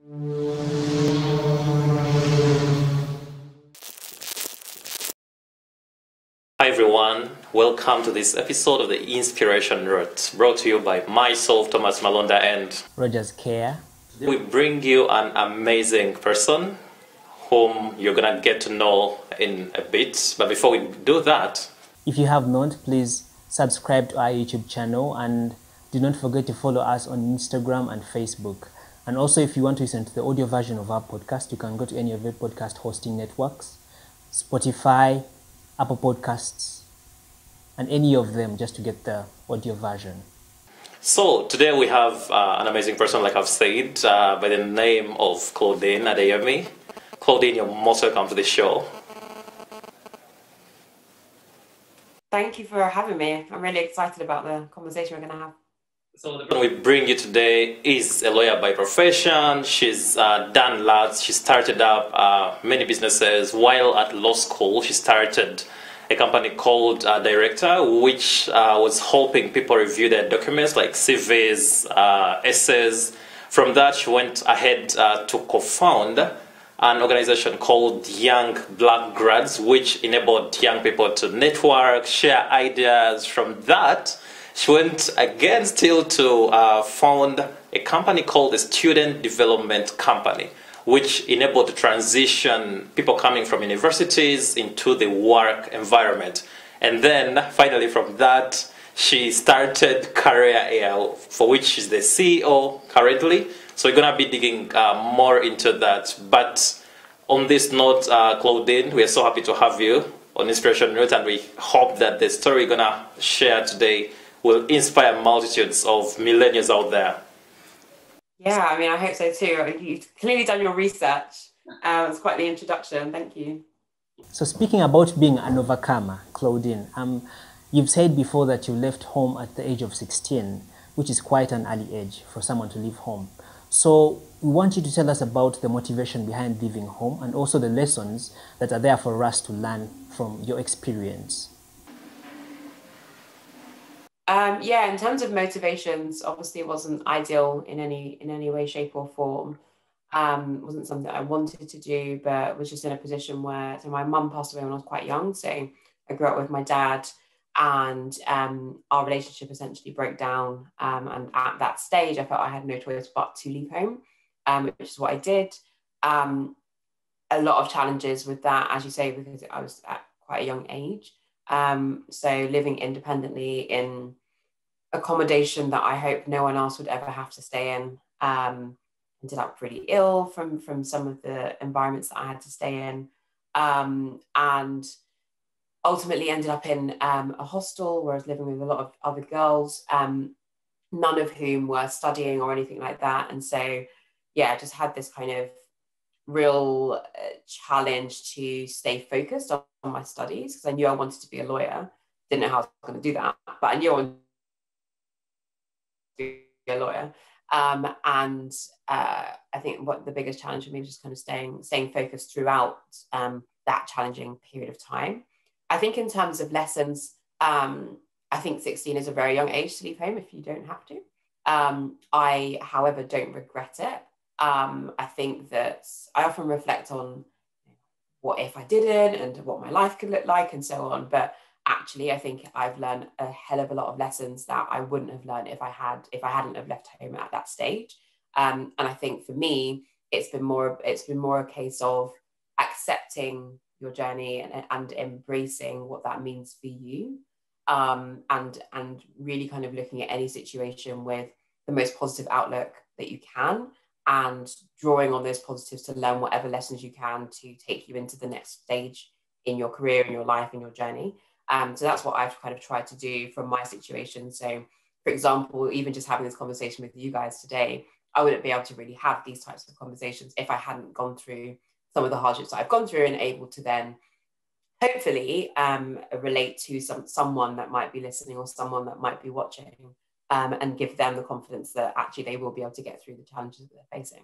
Hi everyone, welcome to this episode of the Inspiration Route, brought to you by myself, Thomas Malonda, and Roger's Care. We bring you an amazing person whom you're gonna get to know in a bit. But before we do that, if you have not, please subscribe to our YouTube channel and do not forget to follow us on Instagram and Facebook. And also, if you want to listen to the audio version of our podcast, you can go to any of the podcast hosting networks, Spotify, Apple Podcasts, and any of them just to get the audio version. So today we have an amazing person, like I've said, by the name of Claudine Adeyemi. Claudine, you're most welcome to the show. Thank you for having me. I'm really excited about the conversation we're going to have. So the person we bring you today is a lawyer by profession. She's done lots. She started up many businesses. While at law school, she started a company called Director, which was helping people review their documents like CVs, essays. From that, she went ahead to co-found an organization called Young Black Grads, which enabled young people to network, share ideas. From that, she went again still to found a company called the Student Development Company, which enabled to transition people coming from universities into the work environment. And then finally from that, she started Career AI, for which she's the CEO currently. So we're gonna be digging more into that. But on this note, Claudine, we are so happy to have you on Inspiration Route, and we hope that the story you're gonna share today will inspire multitudes of millennials out there. Yeah, I mean, I hope so too. You've clearly done your research. It's quite the introduction. Thank you. So speaking about being an overcomer, Claudine, you've said before that you left home at the age of 16, which is quite an early age for someone to leave home. So we want you to tell us about the motivation behind leaving home and also the lessons that are there for us to learn from your experience. Yeah, in terms of motivations, obviously it wasn't ideal in any way, shape or form. Wasn't something that I wanted to do, but was just in a position where, so my mum passed away when I was quite young. So I grew up with my dad, and our relationship essentially broke down. And at that stage, I felt I had no choice but to leave home, which is what I did. A lot of challenges with that, as you say, because I was at quite a young age. So living independently in accommodation that I hope no one else would ever have to stay in. Ended up really ill from some of the environments that I had to stay in, and ultimately ended up in a hostel where I was living with a lot of other girls, none of whom were studying or anything like that. And so, yeah, just had this kind of real challenge to stay focused on my studies, because I knew I wanted to be a lawyer. Didn't know how I was going to do that, but I knew I wanted to be a lawyer. And I think what the biggest challenge for me was just kind of staying focused throughout that challenging period of time. I think in terms of lessons, I think 16 is a very young age to leave home if you don't have to. I, however, don't regret it. I think that I often reflect on what if I didn't and what my life could look like and so on. But actually, I think I've learned a hell of a lot of lessons that I wouldn't have learned if I hadn't have left home at that stage. And I think for me, it's been more a case of accepting your journey and embracing what that means for you, and really kind of looking at any situation with the most positive outlook that you can, and drawing on those positives to learn whatever lessons you can to take you into the next stage in your career, in your life, in your journey. So that's what I've kind of tried to do from my situation. So, for example, even just having this conversation with you guys today, I wouldn't be able to really have these types of conversations if I hadn't gone through some of the hardships that I've gone through, and able to then hopefully relate to someone that might be listening or someone that might be watching, and give them the confidence that actually they will be able to get through the challenges that they're facing.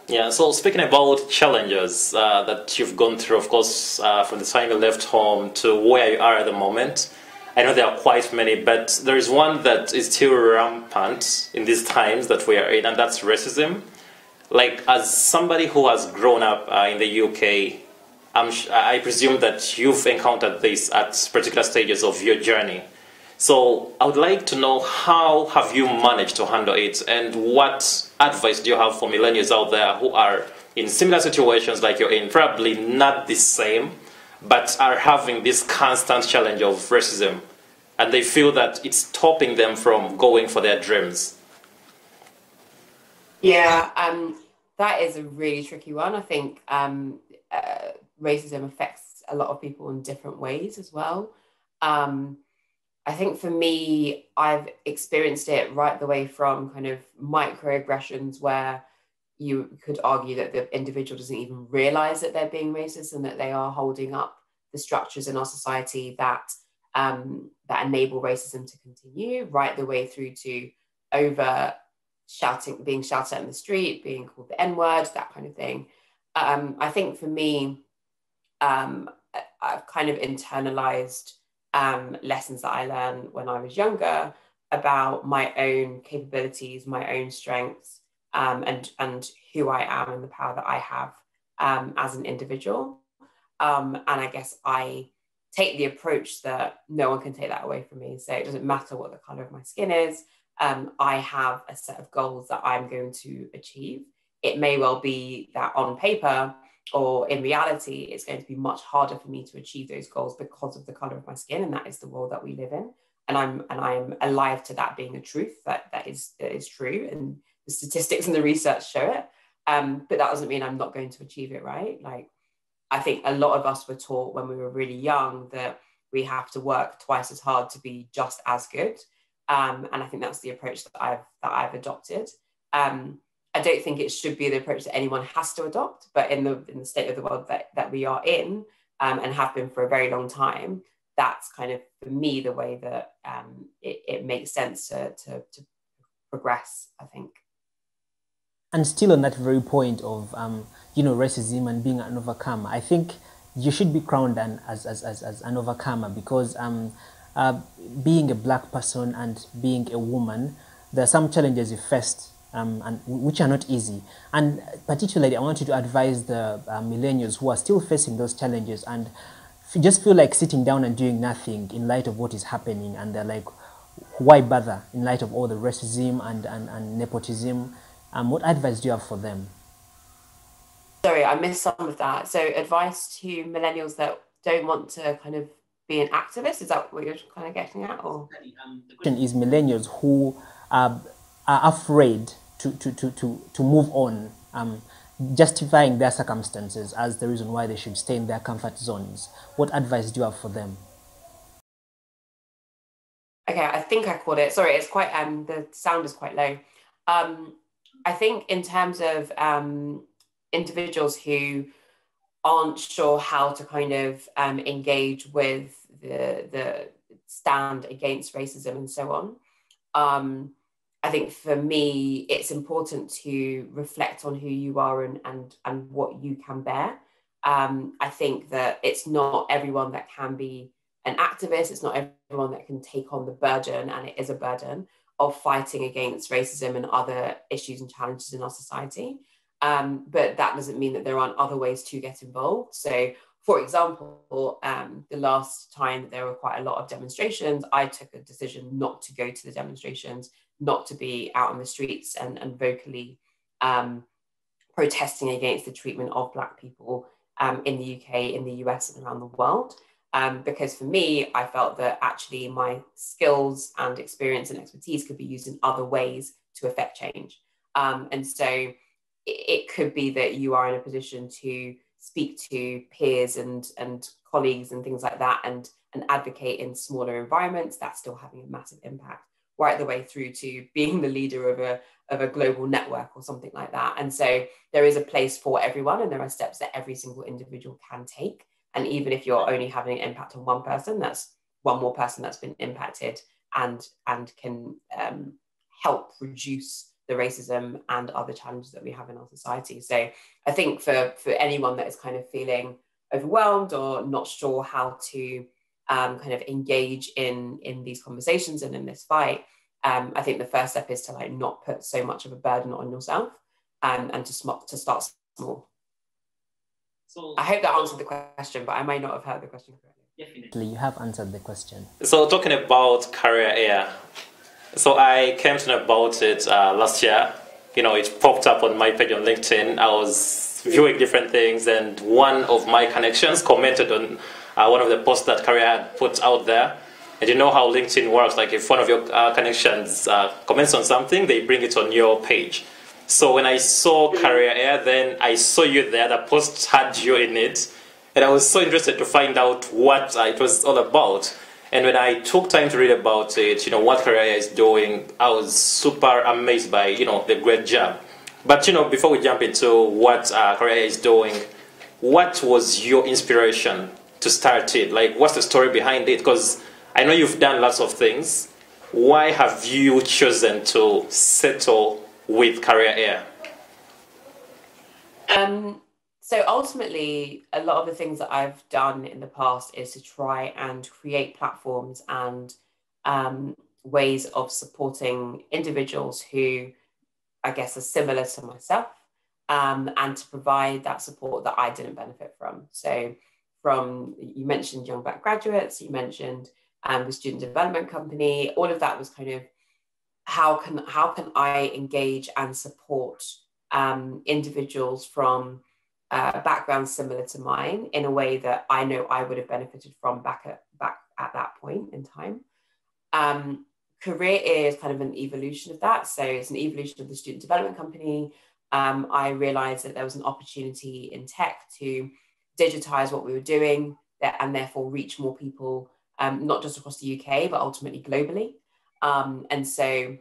Yeah, so speaking about challenges that you've gone through, of course, from the time you left home to where you are at the moment, I know there are quite many, but there is one that is still rampant in these times that we are in, and that's racism. Like, as somebody who has grown up in the UK, I presume that you've encountered this at particular stages of your journey. So I would like to know, how have you managed to handle it, and what advice do you have for millennials out there who are in similar situations like you're in, probably not the same, but are having this constant challenge of racism, and they feel that it's stopping them from going for their dreams? Yeah, that is a really tricky one. I think racism affects a lot of people in different ways as well. Um, I think for me, I've experienced it right the way from kind of microaggressions where you could argue that the individual doesn't even realize that they're being racist and that they are holding up the structures in our society that enable racism to continue, right the way through to over shouting, being shouted at in the street, being called the N-word, that kind of thing. I think for me, I've kind of internalized lessons that I learned when I was younger about my own capabilities, my own strengths, and who I am and the power that I have as an individual. And I guess I take the approach that no one can take that away from me. So it doesn't matter what the color of my skin is. I have a set of goals that I'm going to achieve. It may well be that on paper or in reality, it's going to be much harder for me to achieve those goals because of the color of my skin, and that is the world that we live in. And I'm alive to that being a truth that is true, and the statistics and the research show it. But that doesn't mean I'm not going to achieve it, right? Like, I think a lot of us were taught when we were really young that we have to work twice as hard to be just as good. And I think that's the approach that I've adopted. I don't think it should be the approach that anyone has to adopt, but in the state of the world that we are in, and have been for a very long time, that's kind of, for me, the way that it makes sense to progress, I think. And still on that very point of racism and being an overcomer, I think you should be crowned as an overcomer, because being a black person and being a woman, there are some challenges you faced, and which are not easy. And particularly, I want you to advise the millennials who are still facing those challenges and just feel like sitting down and doing nothing in light of what is happening, and they're like, why bother in light of all the racism and nepotism? What advice do you have for them? Sorry, I missed some of that. So advice to millennials that don't want to kind of be an activist, is that what you're kind of getting at? Or the question is millennials who are afraid to move on, justifying their circumstances as the reason why they should stay in their comfort zones. What advice do you have for them? Okay, I think I caught it. Sorry, it's quite the sound is quite low. I think in terms of individuals who aren't sure how to kind of engage with the stand against racism and so on, I think for me, it's important to reflect on who you are and what you can bear. I think that it's not everyone that can be an activist. It's not everyone that can take on the burden, and it is a burden, of fighting against racism and other issues and challenges in our society. But that doesn't mean that there aren't other ways to get involved. So, for example, the last time there were quite a lot of demonstrations, I took a decision not to go to the demonstrations, not to be out on the streets and vocally protesting against the treatment of Black people in the UK, in the US, and around the world. Because for me, I felt that actually my skills and experience and expertise could be used in other ways to affect change. And so it could be that you are in a position to speak to peers and colleagues and things like that, and advocate in smaller environments. That's still having a massive impact, right the way through to being the leader of a global network or something like that. And so there is a place for everyone, and there are steps that every single individual can take. And even if you're only having an impact on one person, that's one more person that's been impacted and can help reduce the racism and other challenges that we have in our society. So I think for anyone that is kind of feeling overwhelmed or not sure how to kind of engage in these conversations and in this fight, I think the first step is to like not put so much of a burden on yourself. and to start small. So I hope that answered the question, but I might not have heard the question correctly. Definitely, you have answered the question. So talking about career air, so I came to know about it last year. You know, it popped up on my page on LinkedIn. I was viewing different things, and one of my connections commented on one of the posts that Career had put out there. And you know how LinkedIn works, like if one of your connections comments on something, they bring it on your page. So when I saw Career Air, then I saw you there, the post had you in it, and I was so interested to find out what it was all about. And when I took time to read about it, you know, what Career Air is doing, I was super amazed by, you know, the great job. But, you know, before we jump into what Career Air is doing, what was your inspiration to start it? Like, what's the story behind it? Because I know you've done lots of things. Why have you chosen to settle with Career Air? So ultimately, a lot of the things that I've done in the past is to try and create platforms and ways of supporting individuals who, I guess, are similar to myself, and to provide that support that I didn't benefit from. So you mentioned Young Black Graduates, you mentioned the Student Development Company, all of that was kind of how can I engage and support individuals from backgrounds similar to mine in a way that I know I would have benefited from back at that point in time. Career is kind of an evolution of that. So it's an evolution of the Student Development Company. I realized that there was an opportunity in tech to digitize what we were doing and therefore reach more people, not just across the UK, but ultimately globally. And so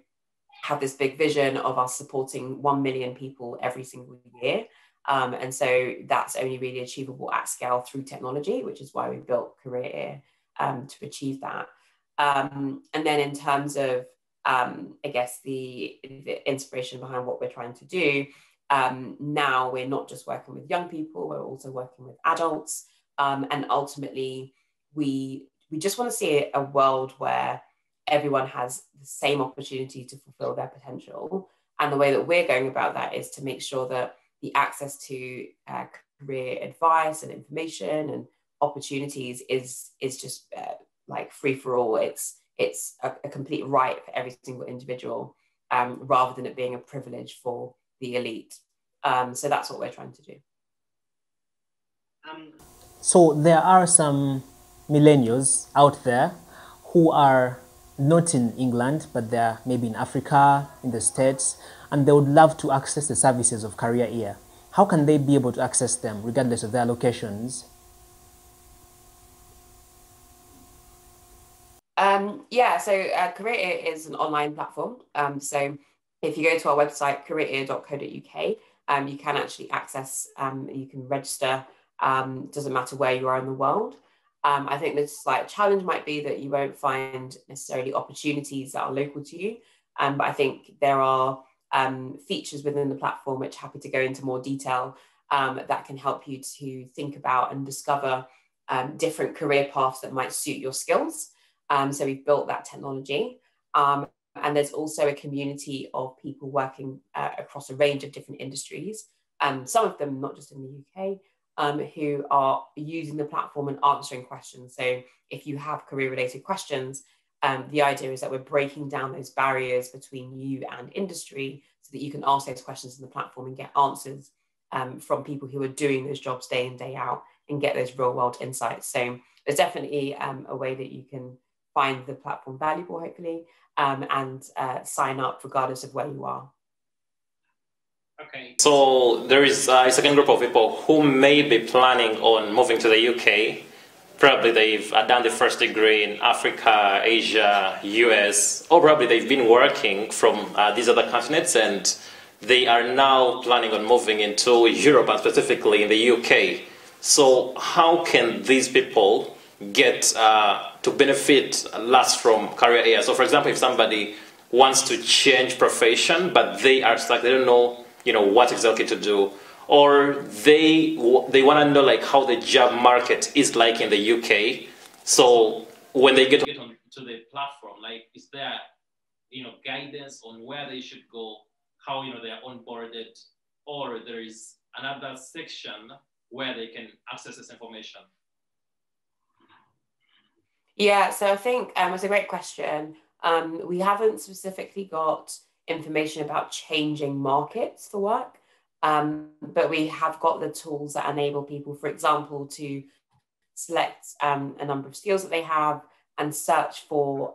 have this big vision of us supporting 1 million people every single year. And so that's only really achievable at scale through technology, which is why we built Career to achieve that. And then in terms of, I guess, the inspiration behind what we're trying to do, now we're not just working with young people, we're also working with adults. And ultimately, we just want to see a world where everyone has the same opportunity to fulfill their potential. And the way that we're going about that is to make sure that the access to career advice and information and opportunities is just like free for all. It's a complete right for every single individual, rather than it being a privilege for the elite. So that's what we're trying to do. So there are some millennials out there who are not in England, but they're maybe in Africa, in the States, and they would love to access the services of Career Air. How can they be able to access them regardless of their locations? So Career Air is an online platform. So if you go to our website, career.co.uk, you can actually access, you can register, doesn't matter where you are in the world. I think the slight challenge might be that you won't find necessarily opportunities that are local to you. But I think there are features within the platform, which happy to go into more detail, that can help you to think about and discover different career paths that might suit your skills. So we've built that technology. And there's also a community of people working across a range of different industries, some of them not just in the UK, who are using the platform and answering questions. So if you have career-related questions, the idea is that we're breaking down those barriers between you and industry so that you can ask those questions in the platform and get answers from people who are doing those jobs day in, day out, and get those real-world insights. So there's definitely a way that you can find the platform valuable, hopefully, and sign up regardless of where you are. Okay. So there is a second group of people who may be planning on moving to the UK. Probably they've done the first degree in Africa, Asia, US, or probably they've been working from these other continents and they are now planning on moving into Europe and specifically in the UK. So how can these people get to benefit last from Career Air? So for example, if somebody wants to change profession, but they are stuck, they don't know what exactly to do, or they want to know like how the job market is like in the UK. So when they get onto the platform, like is there guidance on where they should go, how they are onboarded, or there is another section where they can access this information? Yeah, so I think it's a great question. We haven't specifically got information about changing markets for work, but we have got the tools that enable people, for example, to select a number of skills that they have and search for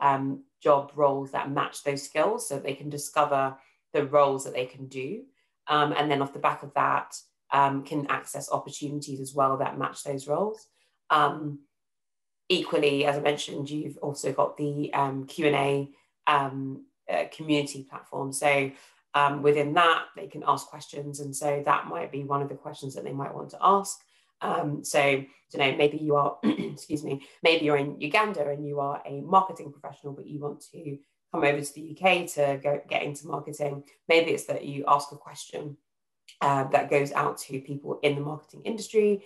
job roles that match those skills so they can discover the roles that they can do. And then off the back of that, can access opportunities as well that match those roles. Equally, as I mentioned, you've also got the Q&A community platform. So within that, they can ask questions. And so that might be one of the questions that they might want to ask. So, you know, maybe you are, excuse me, maybe you're in Uganda and you are a marketing professional, but you want to come over to the UK to go get into marketing. Maybe it's that you ask a question that goes out to people in the marketing industry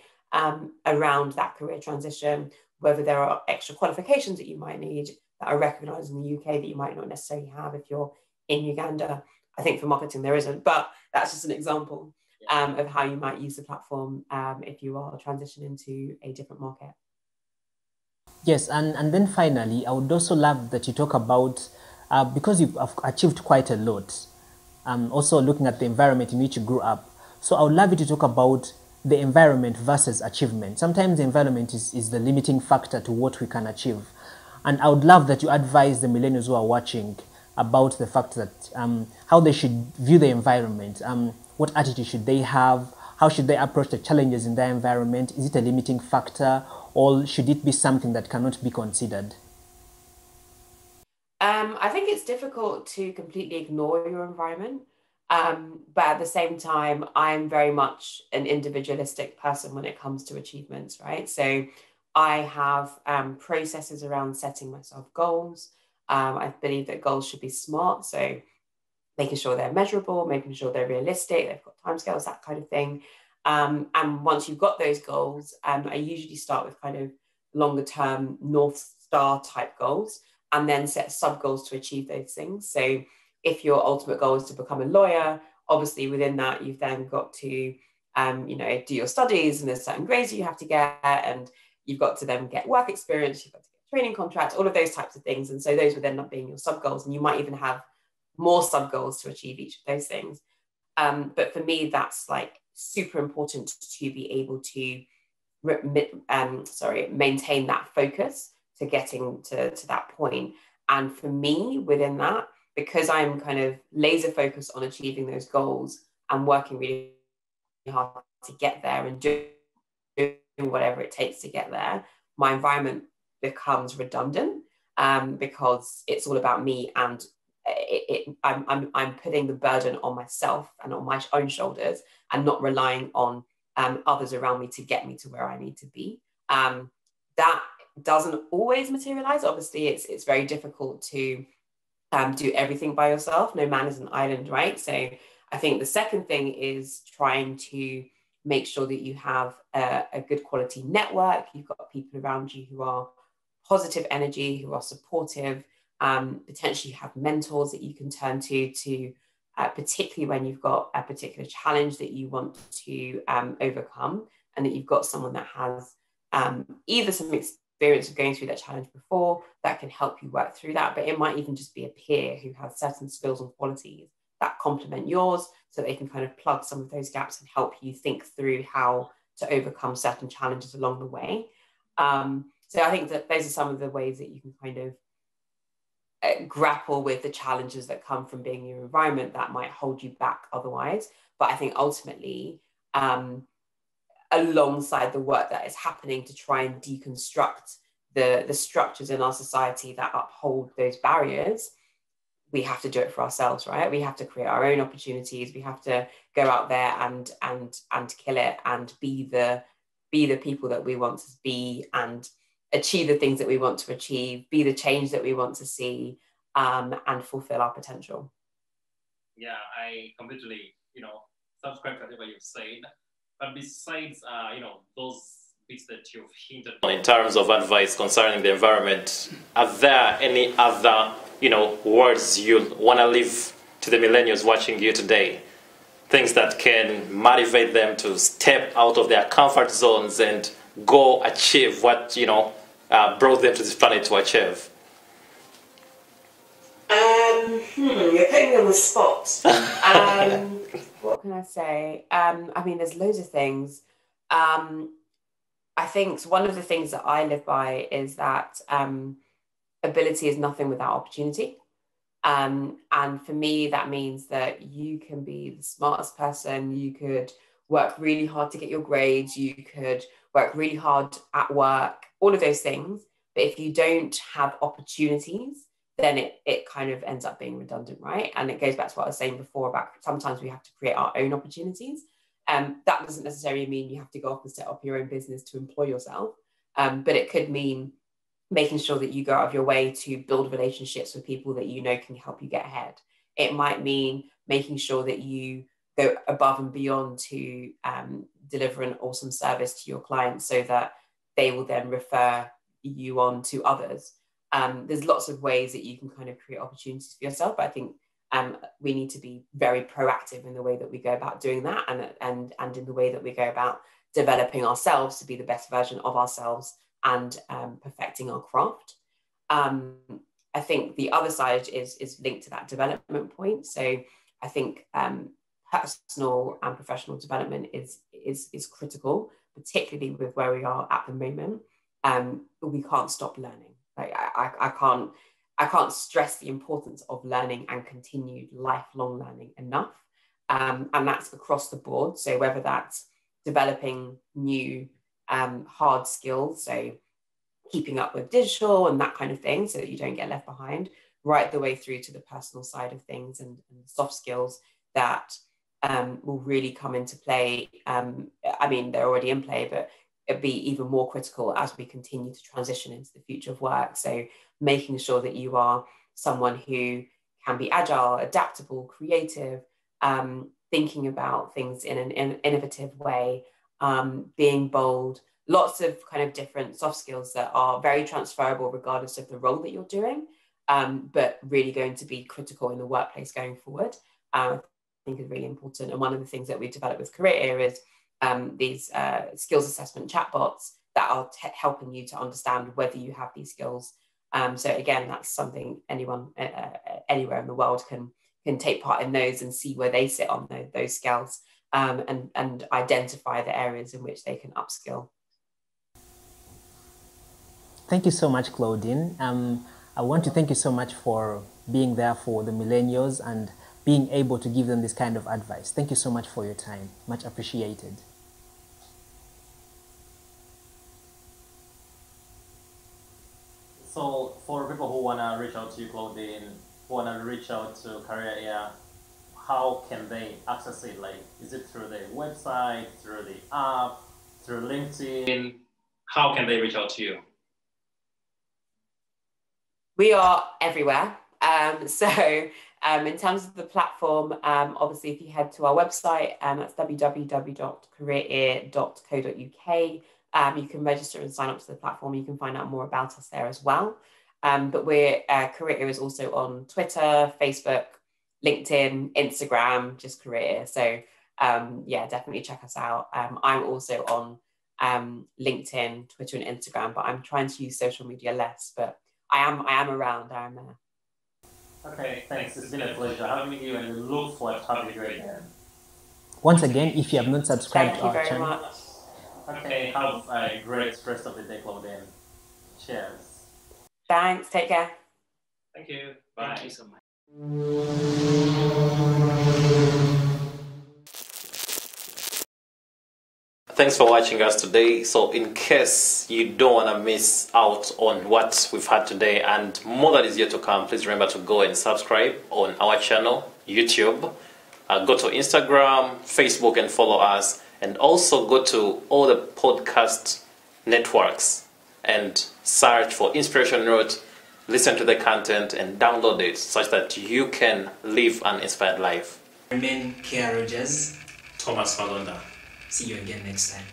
around that career transition, whether there are extra qualifications that you might need that are recognized in the UK that you might not necessarily have if you're in Uganda. I think for marketing there isn't, but that's just an example of how you might use the platform if you are transitioning to a different market. Yes, and then finally, I would also love that you talk about, because you've achieved quite a lot, also looking at the environment in which you grew up. So I would love you to talk about the environment versus achievement. Sometimes the environment is the limiting factor to what we can achieve. And I would love that you advise the millennials who are watching about the fact that how they should view the environment. What attitude should they have? How should they approach the challenges in their environment? Is it a limiting factor, or should it be something that cannot be considered? I think it's difficult to completely ignore your environment. But at the same time, I'm very much an individualistic person when it comes to achievements, right? So I have processes around setting myself goals. I believe that goals should be smart. So making sure they're measurable, making sure they're realistic, they've got timescales, that kind of thing. And once you've got those goals, I usually start with kind of longer term North Star type goals and then set sub goals to achieve those things. So if your ultimate goal is to become a lawyer, obviously within that, you've then got to, you know, do your studies and there's certain grades you have to get, and you've got to then get work experience, you've got to get training contracts, all of those types of things. And so those would end up being your sub goals, and you might even have more sub goals to achieve each of those things. But for me, that's like super important to be able to maintain that focus to getting to that point. And for me, within that, because I'm kind of laser focused on achieving those goals and working really hard to get there and doing whatever it takes to get there, my environment becomes redundant because it's all about me, and I'm putting the burden on myself and on my own shoulders and not relying on others around me to get me to where I need to be. That doesn't always materialize. Obviously, it's very difficult to do everything by yourself. No man is an island, right? So I think the second thing is trying to make sure that you have a good quality network. You've got people around you who are positive energy, who are supportive, potentially have mentors that you can turn to particularly when you've got a particular challenge that you want to overcome, and that you've got someone that has either some experience of going through that challenge before that can help you work through that, but it might even just be a peer who has certain skills and qualities that complement yours, so they can kind of plug some of those gaps and help you think through how to overcome certain challenges along the way. So I think that those are some of the ways that you can kind of grapple with the challenges that come from being in your environment that might hold you back otherwise. But I think ultimately, alongside the work that is happening to try and deconstruct the structures in our society that uphold those barriers, we have to do it for ourselves, right? We have to create our own opportunities. We have to go out there and kill it and be the people that we want to be, and achieve the things that we want to achieve, be the change that we want to see, and fulfill our potential. Yeah, I completely, subscribe to whatever you've said. But besides, those bits that you've hinted on in terms of advice concerning the environment, are there any other, words you want to leave to the millennials watching you today? things that can motivate them to step out of their comfort zones and go achieve what, brought them to this planet to achieve? You're putting me on the spot. What can I say? There's loads of things. I think one of the things that I live by is that ability is nothing without opportunity. And for me, that means that you can be the smartest person. You could work really hard to get your grades. You could work really hard at work, all of those things. But if you don't have opportunities, then it kind of ends up being redundant, right? And it goes back to what I was saying before about sometimes we have to create our own opportunities. That doesn't necessarily mean you have to go off and set up your own business to employ yourself. But it could mean making sure that you go out of your way to build relationships with people that you know can help you get ahead. It might mean making sure that you go above and beyond to deliver an awesome service to your clients so that they will then refer you on to others. There's lots of ways that you can kind of create opportunities for yourself. But I think we need to be very proactive in the way that we go about doing that and in the way that we go about developing ourselves to be the best version of ourselves and perfecting our craft. I think the other side is linked to that development point. So I think personal and professional development is critical, particularly with where we are at the moment. We can't stop learning. Like I can't stress the importance of learning and continued lifelong learning enough. And that's across the board. So whether that's developing new hard skills, so keeping up with digital and that kind of thing so that you don't get left behind, right the way through to the personal side of things and soft skills that will really come into play. They're already in play, but it'd be even more critical as we continue to transition into the future of work. So making sure that you are someone who can be agile, adaptable, creative, thinking about things in an innovative way, being bold, lots of kind of different soft skills that are very transferable regardless of the role that you're doing, but really going to be critical in the workplace going forward. I think is really important. And one of the things that we've developed with Career is these skills assessment chatbots that are helping you to understand whether you have these skills. So again, that's something anyone anywhere in the world can take part in those and see where they sit on those skills and identify the areas in which they can upskill. Thank you so much, Claudine. I want to thank you so much for being there for the millennials and being able to give them this kind of advice. Thank you so much for your time. Much appreciated. So for people who want to reach out to you, Claudine, who want to reach out to Career Air, how can they access it? Like, is it through the website, through the app, through LinkedIn? How can they reach out to you? We are everywhere. In terms of the platform, obviously, if you head to our website, that's www.careerair.co.uk. You can register and sign up to the platform. You can find out more about us there as well. But Career Air is also on Twitter, Facebook, LinkedIn, Instagram, just Career Air. So definitely check us out. I'm also on LinkedIn, Twitter, and Instagram, but I'm trying to use social media less. But I am around. I am there. Okay, thanks. It's been a pleasure having you, and we look forward to having you again. Once again, if you have not subscribed to our very channel. Much. Okay, have a great rest of the day, Claudine. Cheers. Thanks. Take care. Thank you. Bye. Thank you so much. Thanks for watching us today. So in case you don't want to miss out on what we've had today and more that is yet to come, please remember to go and subscribe on our channel, YouTube. Go to Instagram, Facebook, and follow us. And also go to all the podcast networks and search for Inspiration Route, listen to the content, and download it such that you can live an inspired life. Remain Kia Rogers. Thomas Malonda. See you again next time.